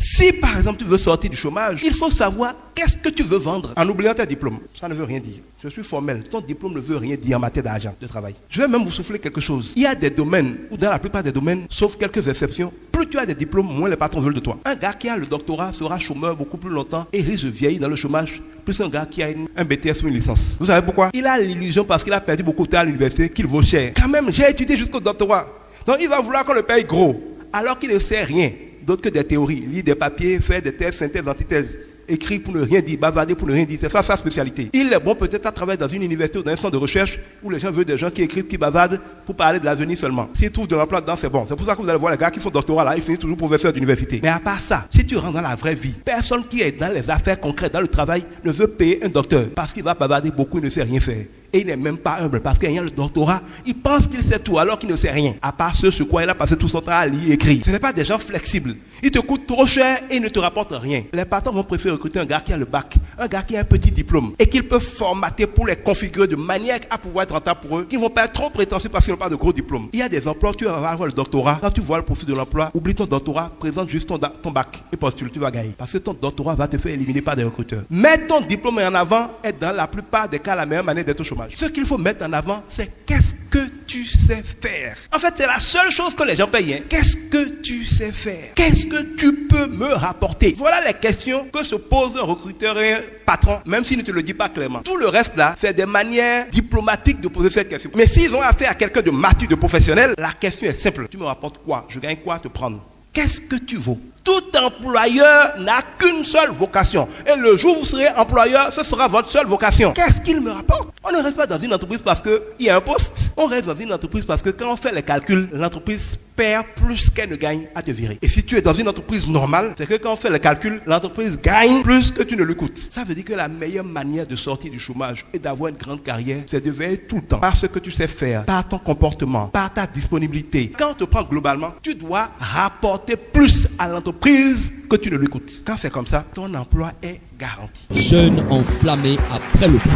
Si par exemple tu veux sortir du chômage, il faut savoir qu'est-ce que tu veux vendre en oubliant tes diplômes. Ça ne veut rien dire. Je suis formel. Ton diplôme ne veut rien dire en matière d'argent de travail. Je vais même vous souffler quelque chose. Il y a des domaines où dans la plupart des domaines, sauf quelques exceptions, plus tu as des diplômes, moins les patrons veulent de toi. Un gars qui a le doctorat sera chômeur beaucoup plus longtemps et risque de vieillir dans le chômage plus qu'un gars qui a un BTS ou une licence. Vous savez pourquoi? Il a l'illusion parce qu'il a perdu beaucoup de temps à l'université qu'il vaut cher. Quand même, j'ai étudié jusqu'au doctorat. Donc il va vouloir qu'on le paye gros alors qu'il ne sait rien d'autre que des théories, lire des papiers, faire des thèses, synthèses, antithèses, écrire pour ne rien dire, bavarder pour ne rien dire. C'est ça sa spécialité. Il est bon peut-être à travailler dans une université ou dans un centre de recherche où les gens veulent des gens qui écrivent, qui bavardent pour parler de l'avenir seulement. S'ils trouvent de l'emploi dedans, c'est bon. C'est pour ça que vous allez voir les gars qui font doctorat là, ils finissent toujours professeurs d'université. Mais à part ça, si tu rentres dans la vraie vie, personne qui est dans les affaires concrètes, dans le travail, ne veut payer un docteur parce qu'il va bavarder beaucoup, il ne sait rien faire. Et il n'est même pas humble parce qu'il y a le doctorat, il pense qu'il sait tout alors qu'il ne sait rien. À part ce sur quoi il a passé tout son temps à lire et écrire. Ce n'est pas des gens flexibles. Ils te coûtent trop cher et ils ne te rapportent rien. Les patrons vont préférer recruter un gars qui a le bac, un gars qui a un petit diplôme et qu'ils peuvent formater pour les configurer de manière à pouvoir être rentable pour eux, qui ne vont pas être trop prétentieux parce qu'ils n'ont pas de gros diplômes. Il y a des emplois, tu vas avoir le doctorat. Quand tu vois le profil de l'emploi, oublie ton doctorat, présente juste ton bac et postule, tu vas gagner. Parce que ton doctorat va te faire éliminer par des recruteurs. Mettre ton diplôme en avant est dans la plupart des cas la meilleure manière d'être au chômage. Ce qu'il faut mettre en avant, c'est qu'est-ce que tu sais faire. En fait, c'est la seule chose que les gens payent. Qu'est-ce que tu sais faire? Qu'est-ce que tu peux me rapporter? Voilà les questions que se pose un recruteur et un patron, même s'il ne te le dit pas clairement. Tout le reste là, c'est des manières diplomatiques de poser cette question. Mais s'ils ont affaire à quelqu'un de mature, de professionnel, la question est simple. Tu me rapportes quoi? Je gagne quoi à te prendre? Qu'est-ce que tu vaux? Tout employeur n'a qu'une seule vocation. Et le jour où vous serez employeur, ce sera votre seule vocation. Qu'est-ce qu'il me rapporte? On ne reste pas dans une entreprise parce qu'il y a un poste. On reste dans une entreprise parce que quand on fait les calculs, l'entreprise perd plus qu'elle ne gagne à te virer. Et si tu es dans une entreprise normale, c'est que quand on fait les calculs, l'entreprise gagne plus que tu ne lui coûtes. Ça veut dire que la meilleure manière de sortir du chômage et d'avoir une grande carrière, c'est de veiller tout le temps par ce que tu sais faire, par ton comportement, par ta disponibilité. Quand on te prend globalement, tu dois rapporter plus à l'entreprise que tu ne lui coûtes. Quand c'est comme ça, ton emploi est garanti. Jeune enflammé après le coup.